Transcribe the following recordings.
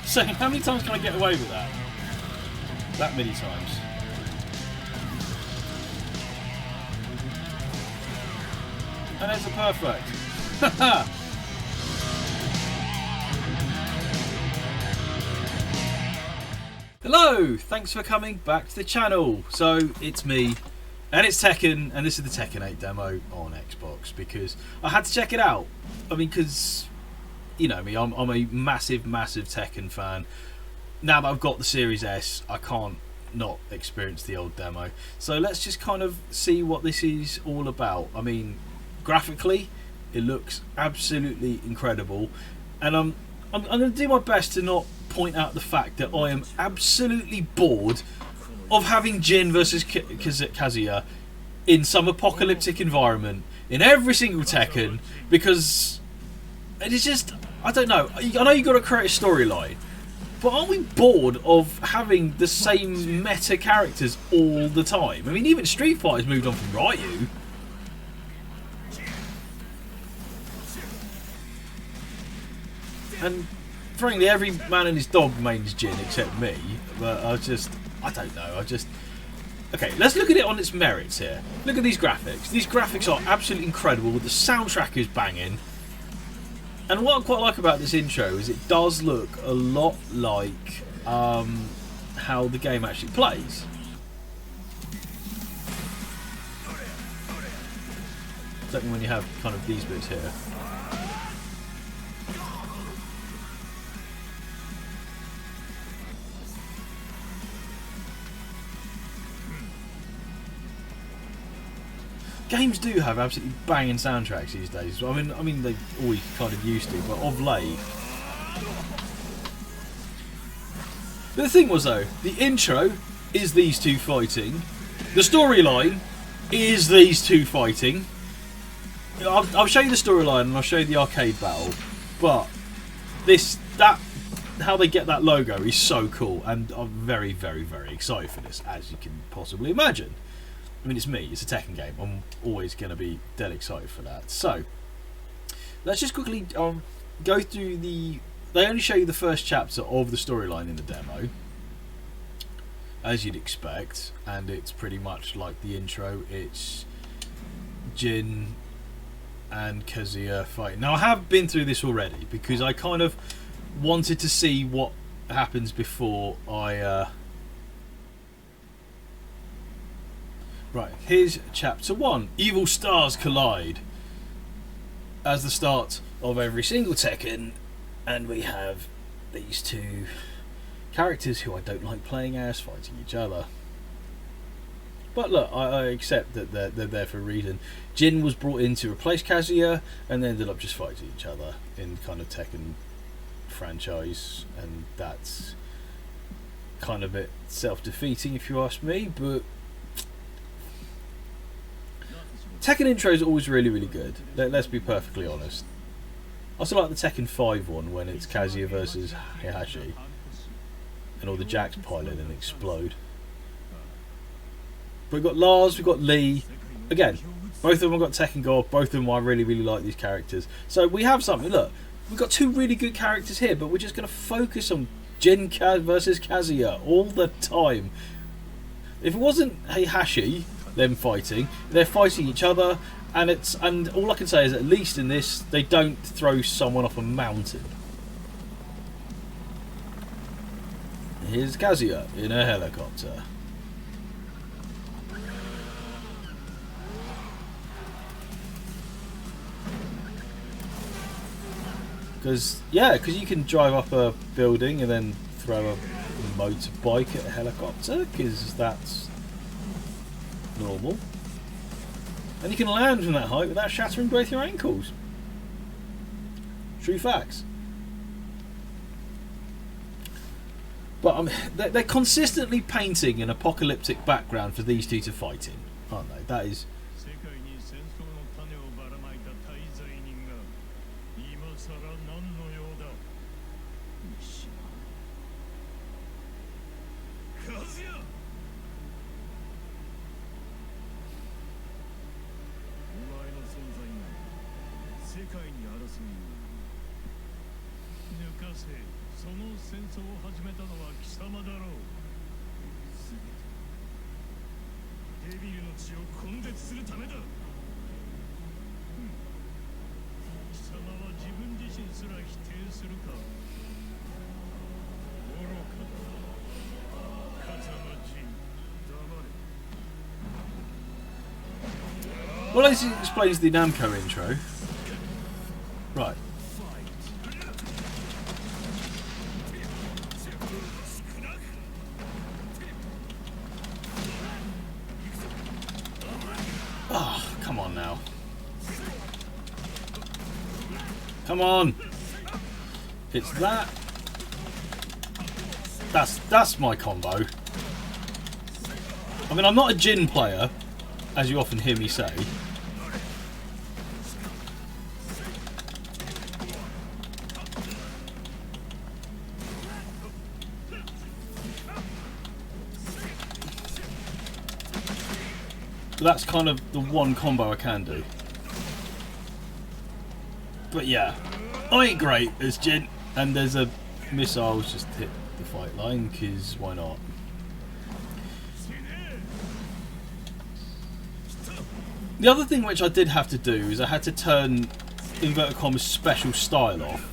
So how many times can I get away with that? That many times. And there's a perfect. Hello! Thanks for coming back to the channel. So it's me, and it's Tekken, and this is the Tekken 8 demo on Xbox because I had to check it out. I mean, because you know me, I'm a massive Tekken fan. Now that I've got the Series S, I can't not experience the old demo. So let's just kind of see what this is all about. I mean, graphically, it looks absolutely incredible, and I'm going to do my best to not point out the fact that I am absolutely bored of having Jin versus Kazuya in some apocalyptic environment in every single Tekken, because it is just, I don't know. I know you've got to create a storyline, but aren't we bored of having the same meta characters all the time? I mean, even Street Fighter's moved on from Ryu. And frankly, every man and his dog mains Jin except me. But I don't know. Okay, let's look at it on its merits here. Look at these graphics. These graphics are absolutely incredible. The soundtrack is banging. And what I quite like about this intro is it does look a lot like how the game actually plays. Certainly when you have kind of these bits here. Games do have absolutely banging soundtracks these days. I mean they always kind of used to, but of late. But the thing was though, the intro is these two fighting. The storyline is these two fighting. I'll show you the storyline and I'll show you the arcade battle. But how they get that logo is so cool, and I'm very excited for this, as you can possibly imagine. I mean, it's me, it's a Tekken game. I'm always going to be dead excited for that. So, let's just quickly go through the... They only show you the first chapter of the storyline in the demo, as you'd expect, and it's pretty much like the intro. It's Jin and Kazuya fighting. Now, I have been through this already, because I kind of wanted to see what happens before I... Right, here's chapter 1. Evil stars collide. As the start of every single Tekken, and we have these two characters who I don't like playing as fighting each other. But look, I accept that they're there for a reason. Jin was brought in to replace Kazuya, and they ended up just fighting each other in kind of Tekken franchise, and that's kind of a bit self-defeating if you ask me, but Tekken intros are always really good. Let's be perfectly honest. I also like the Tekken 5 one when it's Kazuya versus Heihachi and all the jacks pile in and explode. But we've got Lars, we've got Lee. Again, both of them have got Tekken God. Both of them, I really like these characters. So we have something. Look, we've got two really good characters here, but we're just going to focus on Jin versus Kazuya all the time. If it wasn't Heihachi, them fighting, they're fighting each other, and all I can say is at least in this they don't throw someone off a mountain. Here's Kazuya in a helicopter. Because you can drive up a building and then throw a motorbike at a helicopter, because that's normal, and you can land from that height without shattering both your ankles. True facts. But they're consistently painting an apocalyptic background for these two to fight in, aren't they? That is... Well, this explains the Namco intro. Right. Oh, come on now. Come on. It's that. That's my combo. I mean, I'm not a Jin player, as you often hear me say. But that's kind of the one combo I can do. But yeah, I ain't great as Jin, and there's a missile just hit the fight line, because why not? The other thing which I did have to do is I had to turn inverted commas special style off.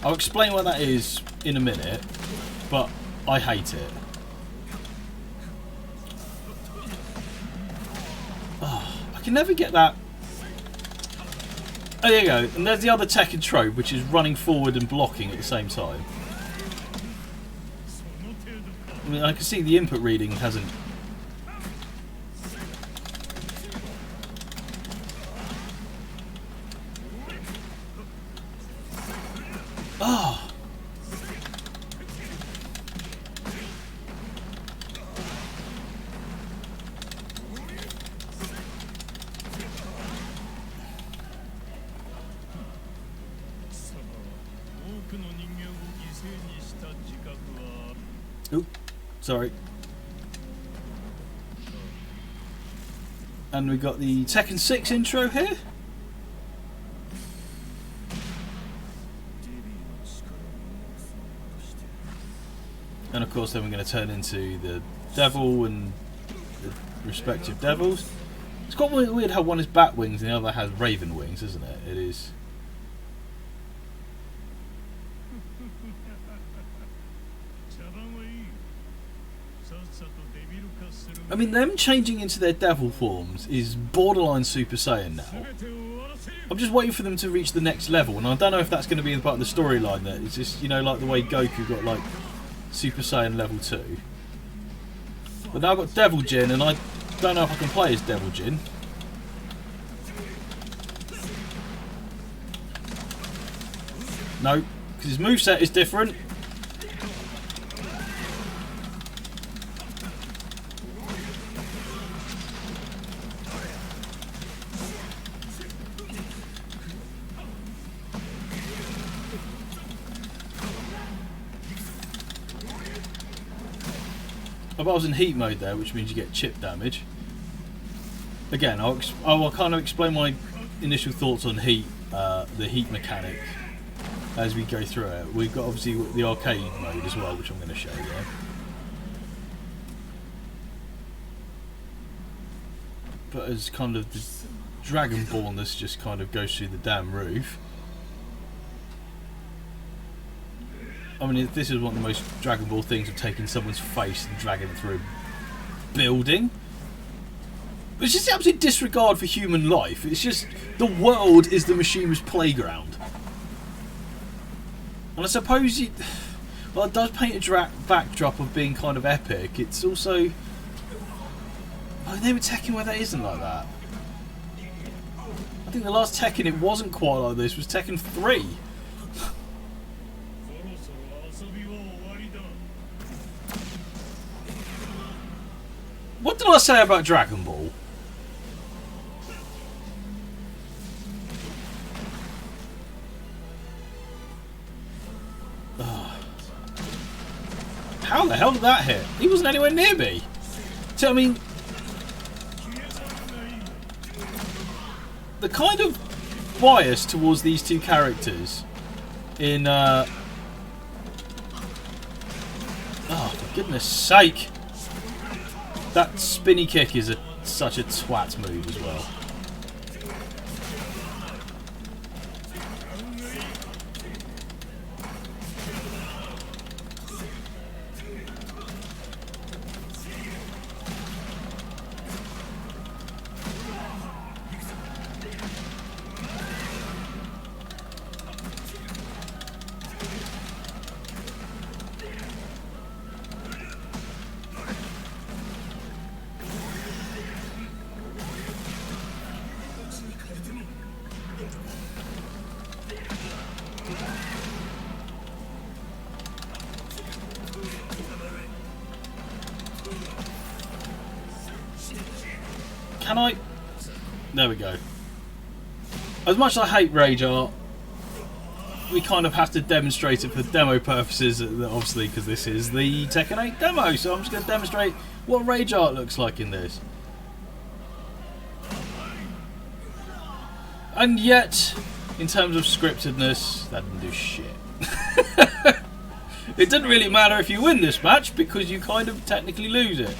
I'll explain what that is in a minute, but I hate it. Oh, I can never get that. Oh, there you go. And there's the other Tekken trope, which is running forward and blocking at the same time. I mean, I can see the input reading hasn't. Oh. Oop, sorry. And we got the Tekken 6 intro here. And of course then we're going to turn into the devil and the respective devils. It's quite weird how one is bat wings and the other has raven wings, isn't it? It is. I mean, them changing into their devil forms is borderline Super Saiyan now. I'm just waiting for them to reach the next level, and I don't know if that's going to be part of the storyline there. It's just, you know, like the way Goku got like Super Saiyan level 2. But now I've got Devil Jin, and I don't know if I can play as Devil Jin. No, because his moveset is different. I was in heat mode there, which means you get chip damage. Again, I'll kind of explain my initial thoughts on heat, the heat mechanic, as we go through it. We've got obviously the arcade mode as well, which I'm going to show you. But as kind of the Dragon Ballness just kind of goes through the damn roof. I mean, if this is one of the most Dragon Ball things of taking someone's face and dragging it through a building. It's just absolute disregard for human life. It's just, the world is the machine's playground. And I suppose it does paint a backdrop of being kind of epic. It's also, I've never Tekken where that isn't like that. I think the last Tekken it wasn't quite like this was Tekken 3. What did I say about Dragon Ball? How the hell did that hit? He wasn't anywhere near me. So, I mean, the kind of bias towards these two characters in oh, for goodness sake, that spinny kick is such a twat move as well. Can I? There we go. As much as I hate rage art, we kind of have to demonstrate it for demo purposes, obviously, because this is the Tekken 8 demo. So I'm just going to demonstrate what rage art looks like in this. And yet, in terms of scriptedness, that didn't do shit. It doesn't really matter if you win this match, because you kind of technically lose it.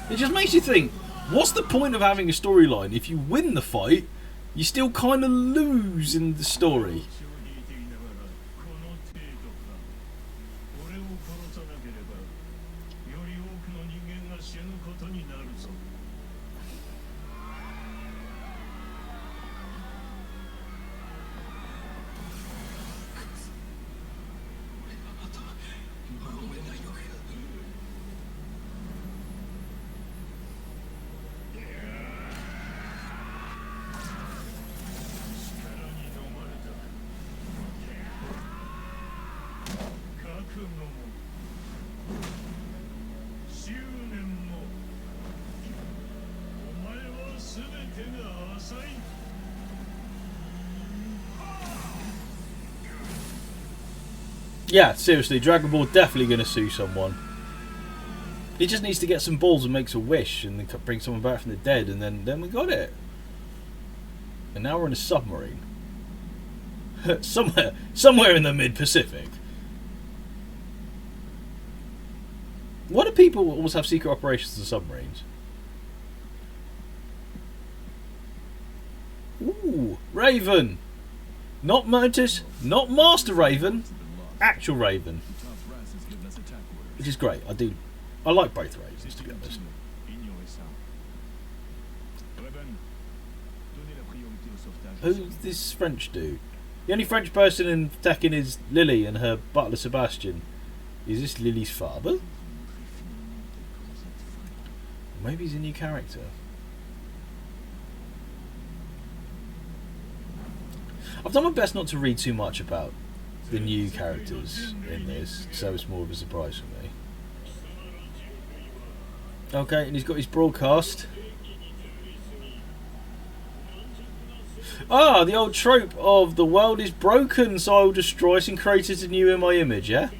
It just makes you think, what's the point of having a storyline? If you win the fight, you still kind of lose in the story. Yeah, seriously, Dragon Ball definitely going to sue someone. He just needs to get some balls and makes a wish and then bring someone back from the dead, and then we got it. And now we're in a submarine. somewhere in the mid-Pacific. Why do people always have secret operations in submarines? Ooh, Raven! Not Mantis, not Master Raven. Actual Raven, which is great. I like both Ravens, to be honest. Who's this French dude? The only French person in Tekken is Lily and her butler Sebastian. Is this Lily's father? Maybe he's a new character. I've done my best not to read too much about the new characters in this, so it's more of a surprise for me. Okay, and he's got his broadcast. Ah, the old trope of the world is broken, so I will destroy it and create it anew in my image, yeah?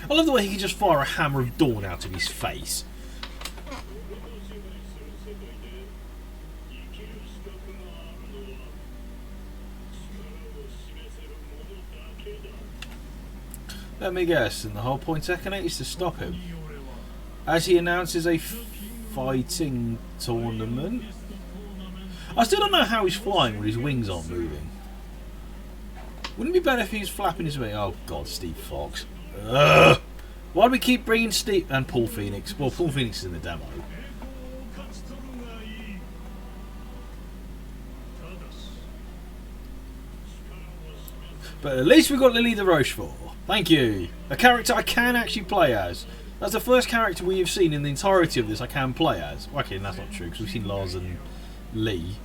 I love the way he can just fire a hammer of dawn out of his face. Let me guess, and the whole point of Tekken 8 is to stop him. As he announces a fighting tournament. I still don't know how he's flying when his wings aren't moving. Wouldn't it be better if he was flapping his wings? Oh god, Steve Fox. Ugh. Why do we keep bringing Steve and Paul Phoenix? Well, Paul Phoenix is in the demo. But at least we got Lily de Rochefort. Thank you. A character I can actually play as. That's the first character we have seen in the entirety of this I can play as. Well, okay, that's not true because we've seen Lars and Lee.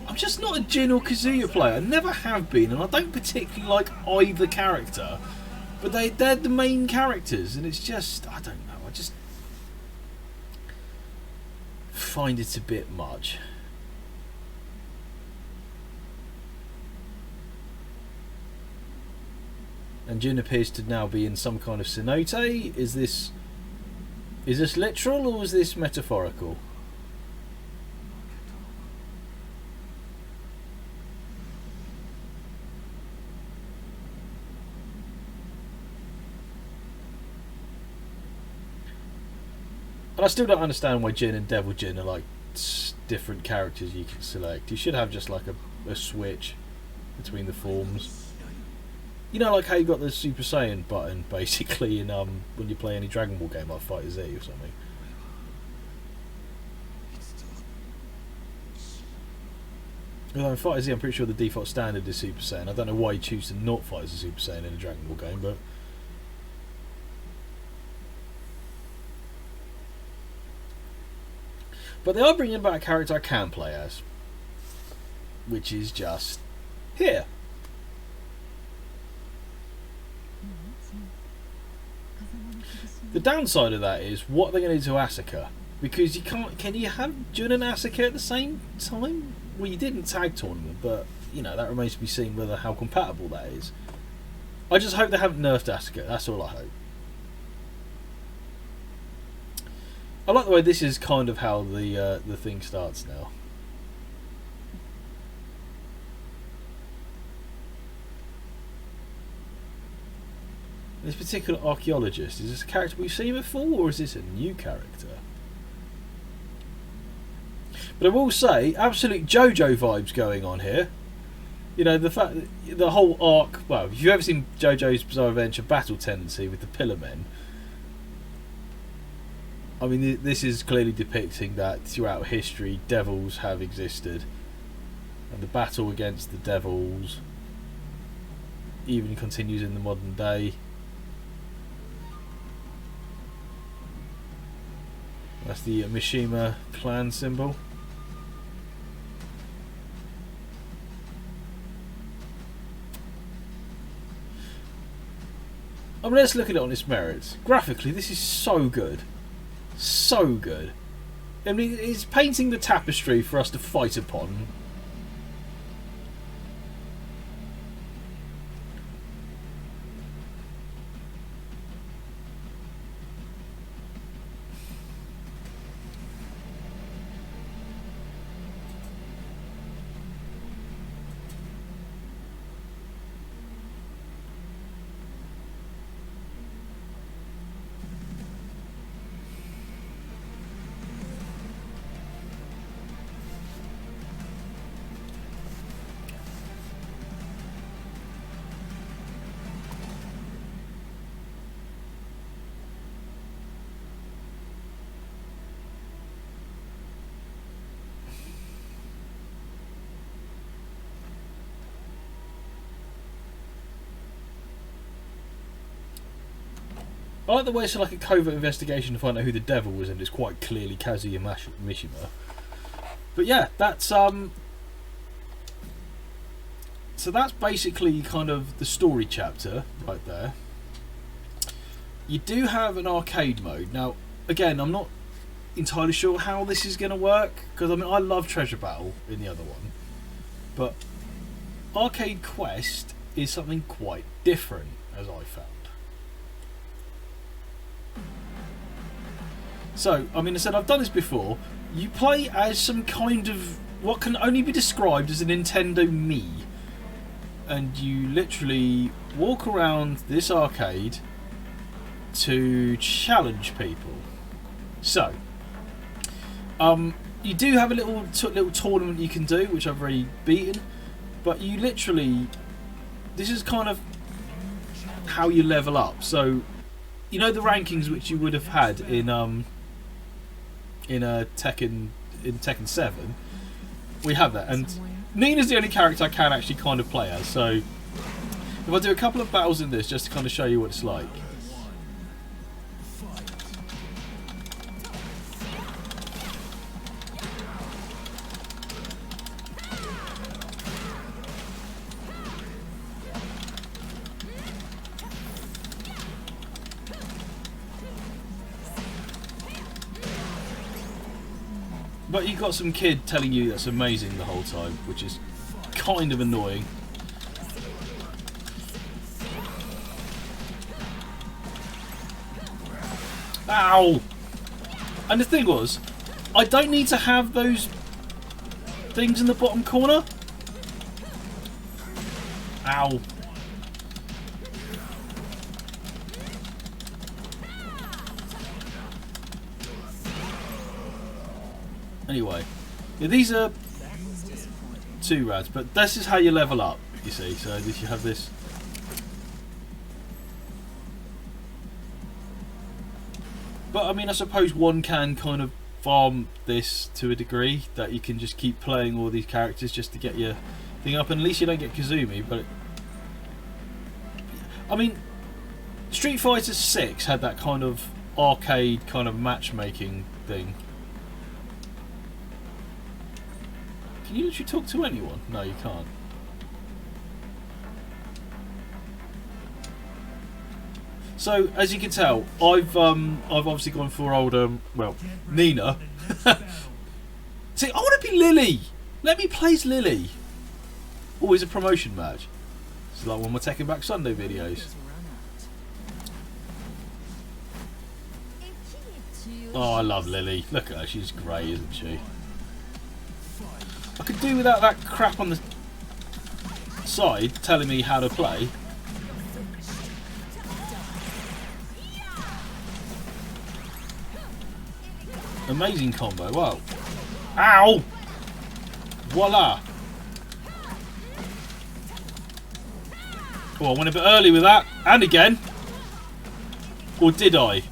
I'm just not a Jin or Kazuya player. I never have been, and I don't particularly like either character. But they're the main characters, and it's just, I don't know, I just find it a bit much. And Jin appears to now be in some kind of cenote. Is this literal or is this metaphorical? And I still don't understand why Jin and Devil Jin are like different characters you can select. You should have just like a switch between the forms. You know, like how you got the Super Saiyan button basically in when you play any Dragon Ball game like Fighter Z or something. Although in Fighter Z I'm pretty sure the default standard is Super Saiyan. I don't know why you choose to not fight as a Super Saiyan in a Dragon Ball game, but they are bringing back a character I can play as, which is just here. The downside of that is what are they going to do to Asuka? Because you can't. Can you have Jun and Asuka at the same time? Well, you did in tag tournament, but you know that remains to be seen whether how compatible that is. I just hope they haven't nerfed Asuka. That's all I hope. I like the way this is kind of how the thing starts now. This particular archaeologist, is this a character we've seen before or is this a new character? But I will say, absolute JoJo vibes going on here. You know, the fact that the whole arc, well, if you've ever seen JoJo's Bizarre Adventure Battle Tendency with the Pillar Men, I mean, this is clearly depicting that throughout history, devils have existed. And the battle against the devils even continues in the modern day. That's the Mishima clan symbol. I mean, let's look at it on its merits. Graphically, this is so good. So good. I mean, it's painting the tapestry for us to fight upon. I like the way it's like a covert investigation to find out who the devil was, and it's quite clearly Kazuya Mishima. But yeah, that's so that's basically kind of the story chapter right there. You do have an arcade mode. Now, again, I'm not entirely sure how this is going to work, because I mean, I love Treasure Battle in the other one, but Arcade Quest is something quite different, as I found. So, I mean, I said I've done this before. You play as some kind of what can only be described as a Nintendo Mii, and you literally walk around this arcade to challenge people. So, you do have a little tournament you can do, which I've already beaten, but you literally, this is kind of how you level up. So, you know the rankings which you would have had in Tekken 7, we have that, and Nina's the only character I can actually kind of play as, so if I do a couple of battles in this just to kind of show you what it's like. But you've got some kid telling you that's amazing the whole time, which is kind of annoying. Ow! And the thing was, I don't need to have those things in the bottom corner. Ow. Anyway, yeah, these are 2 rads, but this is how you level up, you see. So if you have this. But I mean, I suppose one can kind of farm this to a degree, that you can just keep playing all these characters just to get your thing up, and at least you don't get Kazumi. But I mean, Street Fighter 6 had that kind of arcade kind of matchmaking thing. Can you literally talk to anyone? No, you can't. So, as you can tell, I've obviously gone for old, well, Nina. See, I want to be Lily. Let me play as Lily. Always a promotion match. It's like one of my Tekken Back Sunday videos. Oh, I love Lily. Look at her. She's great, isn't she? I could do without that crap on the side telling me how to play. Amazing combo. Wow. Ow! Voila! Oh, I went a bit early with that. And again. Or did I?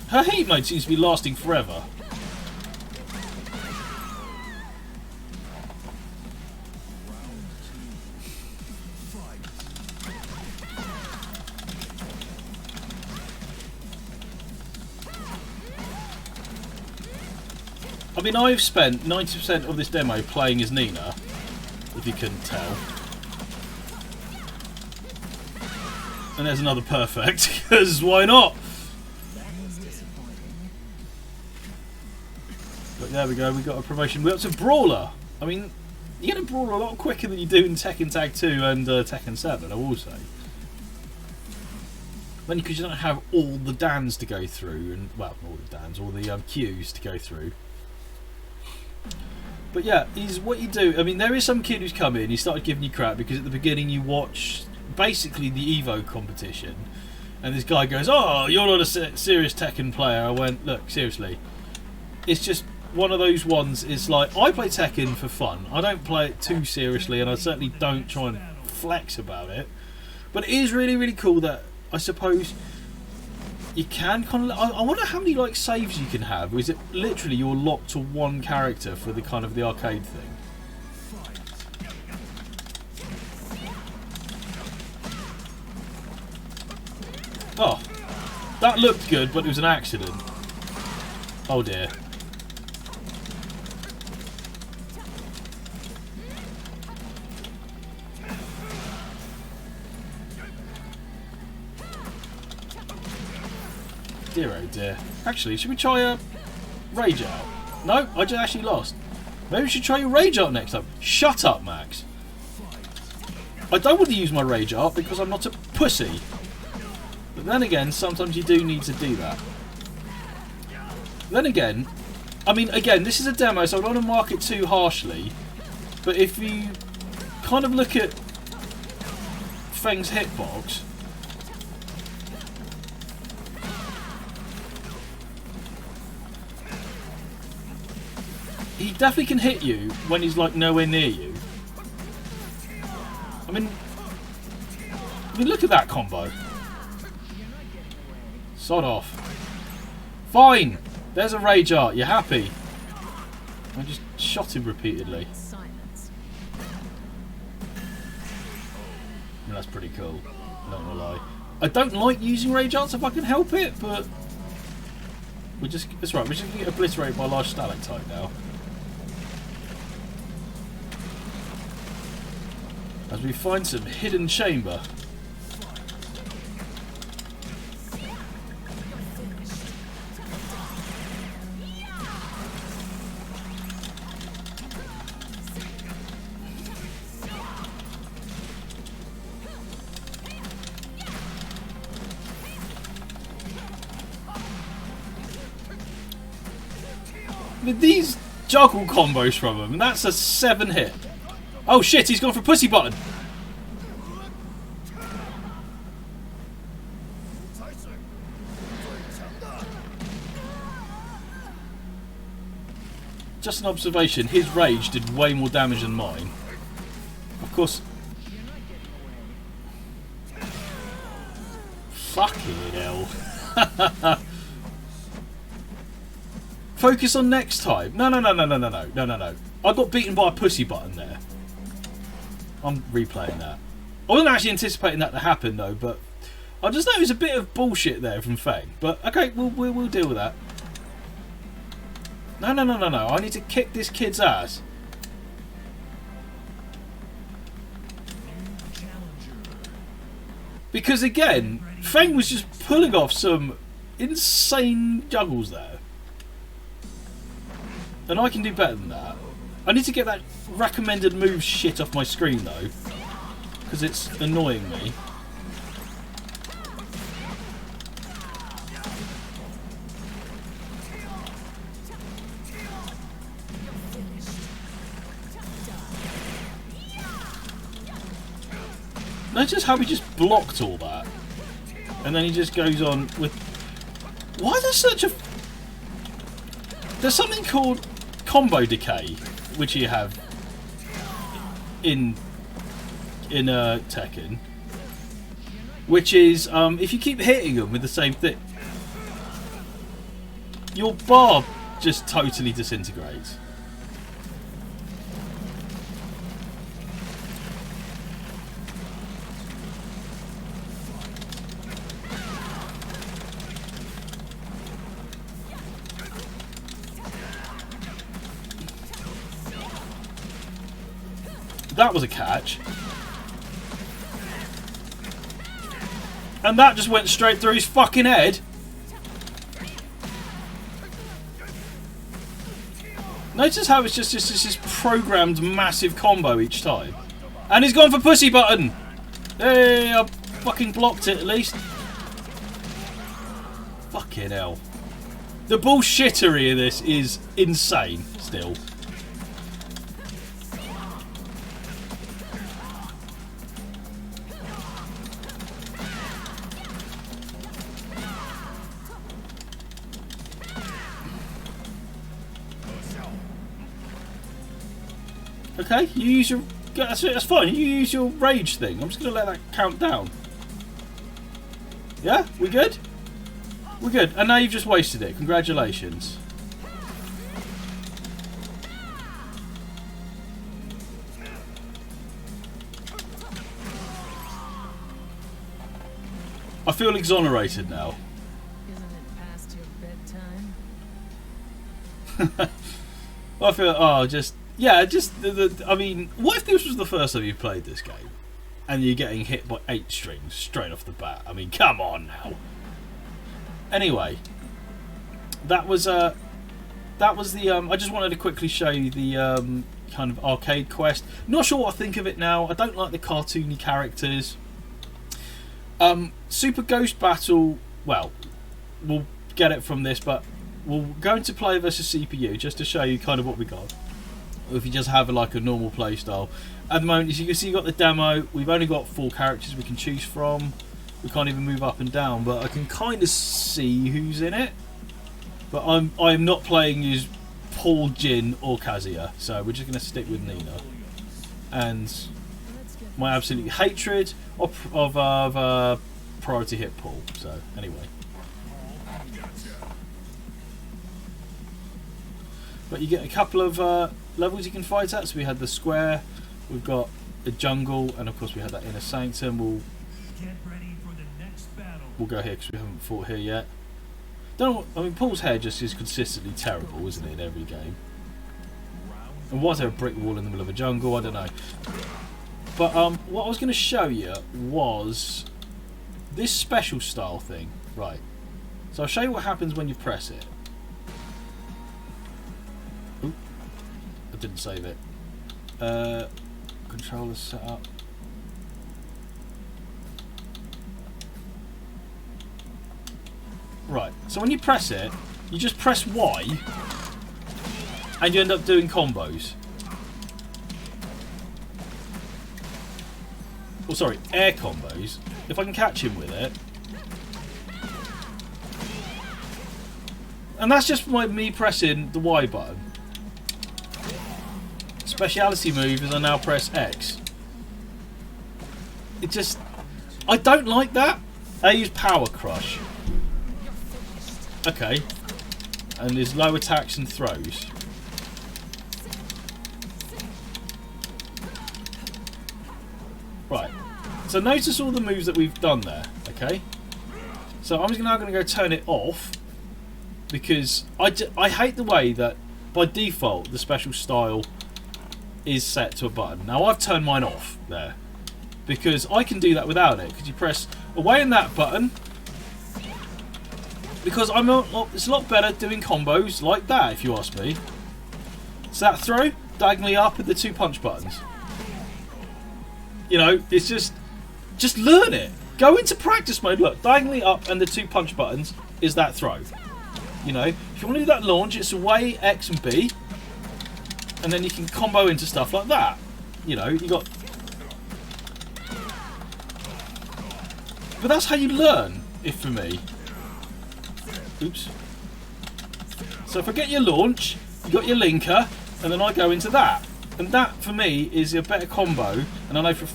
Her heat mode seems to be lasting forever. I mean, I've spent 90% of this demo playing as Nina, if you couldn't tell. And there's another perfect, because why not? But there we go, we got a promotion. We're up to Brawler. I mean, you get a Brawler a lot quicker than you do in Tekken Tag 2 and Tekken 7, I will say. Mainly because you don't have all the Dans to go through, and well, all the Dans, all the Qs to go through. But yeah, is what you do. I mean, there is some kid who's come in, he started giving you crap because at the beginning you watch basically the Evo competition, and this guy goes, "Oh, you're not a serious Tekken player." I went, "Look, seriously, it's just one of those ones. It's like, I play Tekken for fun. I don't play it too seriously, and I certainly don't try and flex about it. But it is really, really cool that I suppose you can kind of. I wonder how many like saves you can have. Or is it literally you're locked to one character for the kind of the arcade thing? Oh, that looked good, but it was an accident. Oh dear. Dear oh dear. Actually, should we try a Rage Out? No, I just actually lost. Maybe we should try a Rage Out next time. Shut up, Max. I don't want to use my Rage Art because I'm not a pussy. But then again, sometimes you do need to do that. Then again, I mean, again, this is a demo, so I don't want to mark it too harshly. But if you kind of look at Feng's hitbox, he definitely can hit you when he's like nowhere near you. I mean, look at that combo. Sod off. Fine. There's a Rage Art. You're happy. I just shot him repeatedly. And that's pretty cool, not gonna lie. I don't like using rage arts if I can help it, but that's right, we're just gonna get obliterated by a large stalactite now. As we find some hidden chamber. With these juggle combos from him, and that's a 7 hit. Oh shit, he's gone for pussy button. Just an observation, his rage did way more damage than mine. Of course. Fucking hell. Focus on next time. No. I got beaten by a pussy button there. I'm replaying that. I wasn't actually anticipating that to happen though, but I just noticed a bit of bullshit there from Fang. But okay, we'll deal with that. No. I need to kick this kid's ass. Because again, Fang was just pulling off some insane juggles there. And I can do better than that. I need to get that recommended move shit off my screen though, because it's annoying me. Notice how he just blocked all that, and then he just goes on with. Why there's such a? There's something called combo decay, which you have in Tekken, which is if you keep hitting them with the same thing, your bar just totally disintegrates. That was a catch. And that just went straight through his fucking head. Notice how it's just this programmed massive combo each time. And he's gone for pussy button. Hey, I fucking blocked it at least. Fucking hell. The bullshittery of this is insane still. Okay, you use your... That's fine, you use your rage thing. I'm just going to let that count down. Yeah? We good? We're good. And now you've just wasted it. Congratulations. I feel exonerated now. Isn't it past your bedtime? I feel... Oh, just... Yeah, just... I mean, what if this was the first time you played this game? And you're getting hit by 8 strings straight off the bat? I mean, come on now. Anyway, that was the. I just wanted to quickly show you the kind of arcade quest. Not sure what I think of it now. I don't like the cartoony characters. Super Ghost Battle. Well, we'll get it from this, but we'll go into player versus CPU just to show you kind of what we got. If you just have like a normal play style. At the moment, as you can see, you've got the demo. We've only got 4 characters we can choose from. We can't even move up and down, but I can kind of see who's in it. But I'm not playing as Paul, Jin, or Kazuya, so we're just going to stick with Nina. And my absolute hatred of priority hit Paul. So anyway, But you get a couple of levels you can fight at. So we had the square, we've got the jungle, and of course we had that inner sanctum. We'll go here because we haven't fought here yet. Don't know what, I mean, Paul's hair just is consistently terrible, isn't it, in every game? And was there a brick wall in the middle of a jungle? I don't know. But what I was going to show you was this special style thing. Right. So I'll show you what happens when you press it. Oop. I didn't save it. Controller set up. Right. So when you press it, you just press Y and you end up doing combos. Oh, sorry, air combos. If I can catch him with it. And that's just me pressing the Y button. Speciality move is I now press X. It just... I don't like that. I use Power Crush. Okay. And there's low attacks and throws. Right. So notice all the moves that we've done there. Okay. So I'm now going to go turn it off. Because I hate the way that by default the special style is set to a button. Now I've turned mine off there. Because I can do that without it. Because you press away in that button. Because it's a lot better doing combos like that, if you ask me. So that throw, diagonally up with the 2 punch buttons. You know, it's just learn it. Go into practice mode. Look, diagonally up and the 2 punch buttons is that throw. You know, if you want to do that launch, it's away, X and B. And then you can combo into stuff like that. You know, you got... But that's how you learn, if for me. Oops. So if I get your launch, you got your linker, and then I go into that. And that, for me, is a better combo. And I know for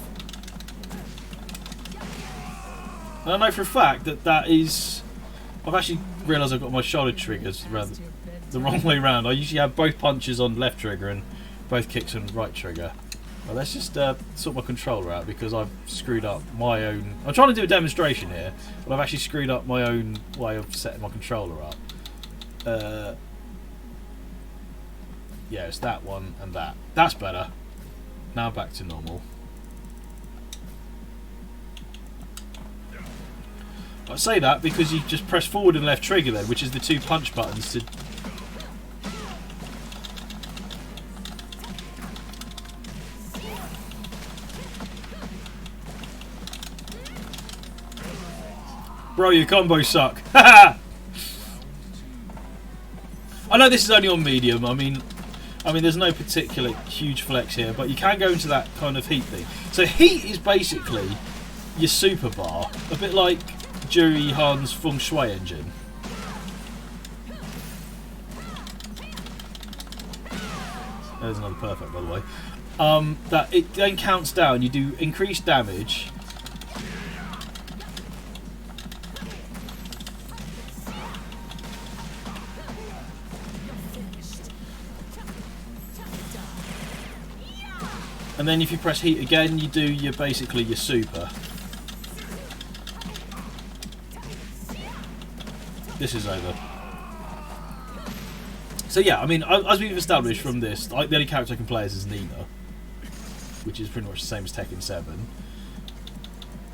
a fact that that is... I've actually realised I've got my shoulder triggers rather the wrong way around. I usually have both punches on left trigger and both kicks on right trigger. Well, let's just sort my controller out because I've screwed up my own... I'm trying to do a demonstration here, but I've actually screwed up my own way of setting my controller up. Yeah, it's that one and that. That's better. Now back to normal. I say that because you just press forward and left trigger then, which is the 2 punch buttons to... Bro, your combos suck. I know this is only on medium. I mean, there's no particular huge flex here, but you can go into that kind of heat thing. So heat is basically your super bar, a bit like Juri Han's Feng Shui engine. There's another perfect, by the way. That it then counts down. You do increased damage. And then if you press heat again, you do basically your super. This is over. So yeah, I mean, as we've established from this, the only character I can play is Nina, which is pretty much the same as Tekken 7.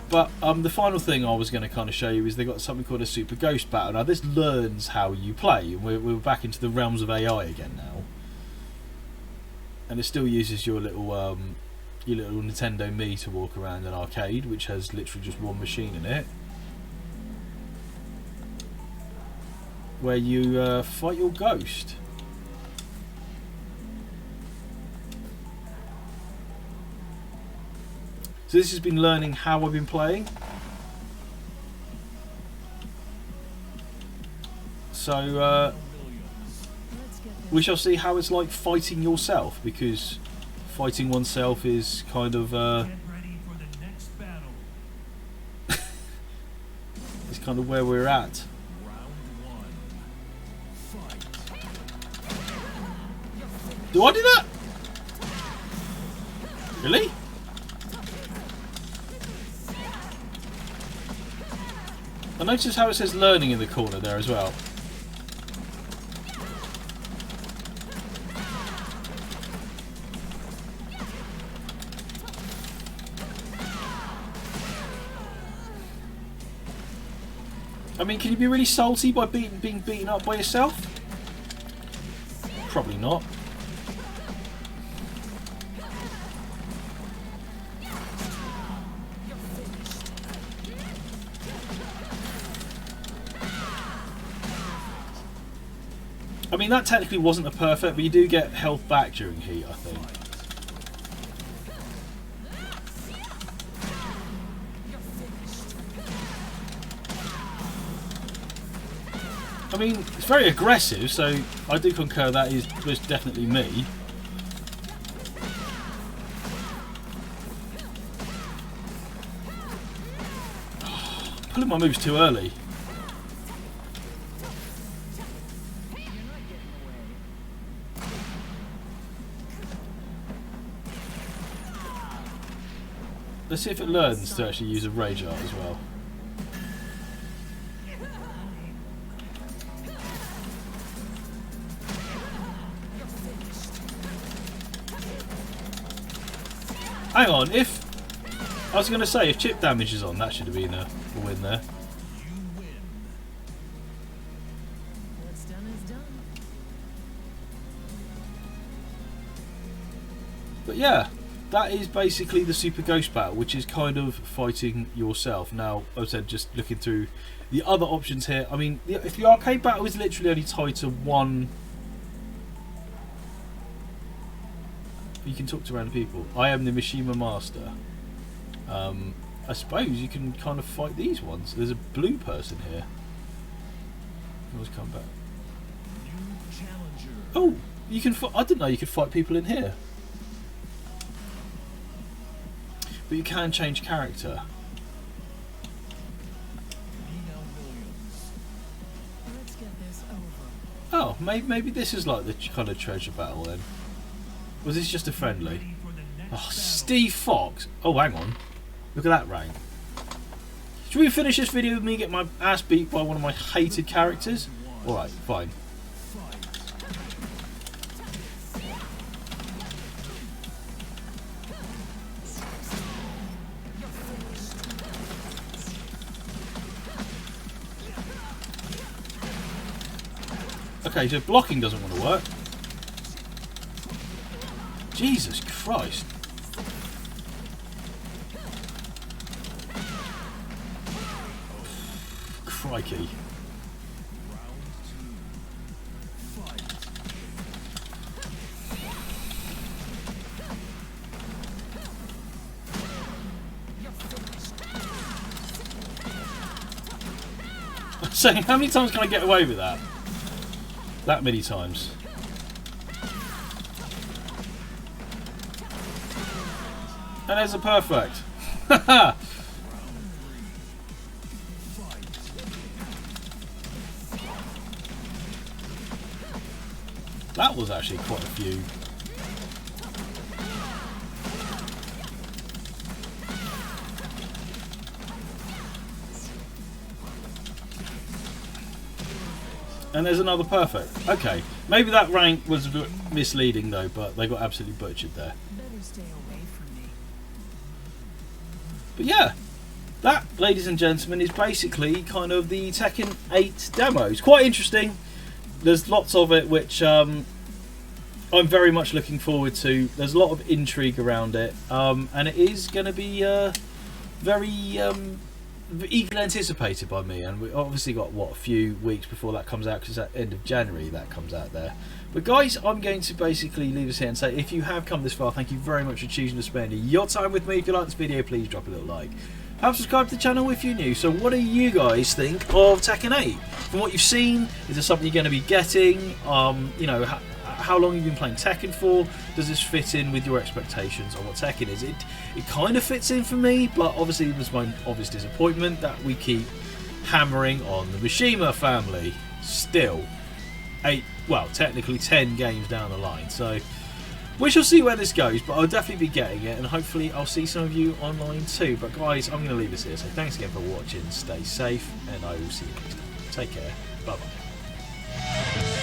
But the final thing I was going to kind of show you is they've got something called a Super Ghost Battle. Now this learns how you play, and we're back into the realms of AI again now. And it still uses your little Nintendo Mii to walk around an arcade, which has literally just one machine in it, where you fight your ghost. So this has been learning how I've been playing. So we shall see how it's like fighting yourself, because fighting oneself is kind of it's kind of where we're at. Do I do that? Really? I noticed how it says learning in the corner there as well. I mean, can you be really salty by being beaten up by yourself? Probably not. I mean, that technically wasn't a perfect, but you do get health back during heat, I think. I mean, it's very aggressive, so I do concur that was definitely me. Pulling my moves too early. Let's see if it learns to actually use a rage art as well. Hang on, I was going to say, if chip damage is on, that should have been a win there. What's done is done. But yeah, that is basically the Super Ghost Battle, which is kind of fighting yourself. Now, as I said, just looking through the other options here, I mean, if the arcade battle is literally only tied to one... You can talk to random people. I am the Mishima Master. I suppose you can kind of fight these ones. There's a blue person here. Let's come back. Oh, you can. I didn't know you could fight people in here. But you can change character. Let's get this over. Oh, maybe this is like the kind of treasure battle then. Was this just a friendly? Oh, Steve Fox. Oh, hang on. Look at that rank. Should we finish this video with me getting my ass beat by one of my hated characters? Alright, fine. Okay, so blocking doesn't want to work. Jesus Christ. Crikey. I'm saying, how many times can I get away with that? That many times. And there's a perfect. Haha! That was actually quite a few. And there's another perfect. Okay, maybe that rank was a bit misleading though, but they got absolutely butchered there. Better stay away from me. But yeah, that, ladies and gentlemen, is basically kind of the Tekken 8 demo. It's quite interesting. There's lots of it which I'm very much looking forward to. There's a lot of intrigue around it, and it is going to be very eagerly anticipated by me. And we obviously got a few weeks before that comes out, because it's at the end of January that comes out there. But guys, I'm going to basically leave us here and say, if you have come this far, thank you very much for choosing to spend your time with me. If you like this video, please drop a little like. Have subscribed to the channel if you're new. So what do you guys think of Tekken 8? From what you've seen, is there something you're going to be getting? You know, how long have you been playing Tekken for? Does this fit in with your expectations on what Tekken is? It kind of fits in for me, but obviously there's my obvious disappointment that we keep hammering on the Mishima family. Still, 8, well, technically 10 games down the line. So We shall see where this goes, but I'll definitely be getting it, and hopefully I'll see some of you online too. But guys, I'm going to leave this here, so thanks again for watching, stay safe, and I will see you next time. Take care, bye bye.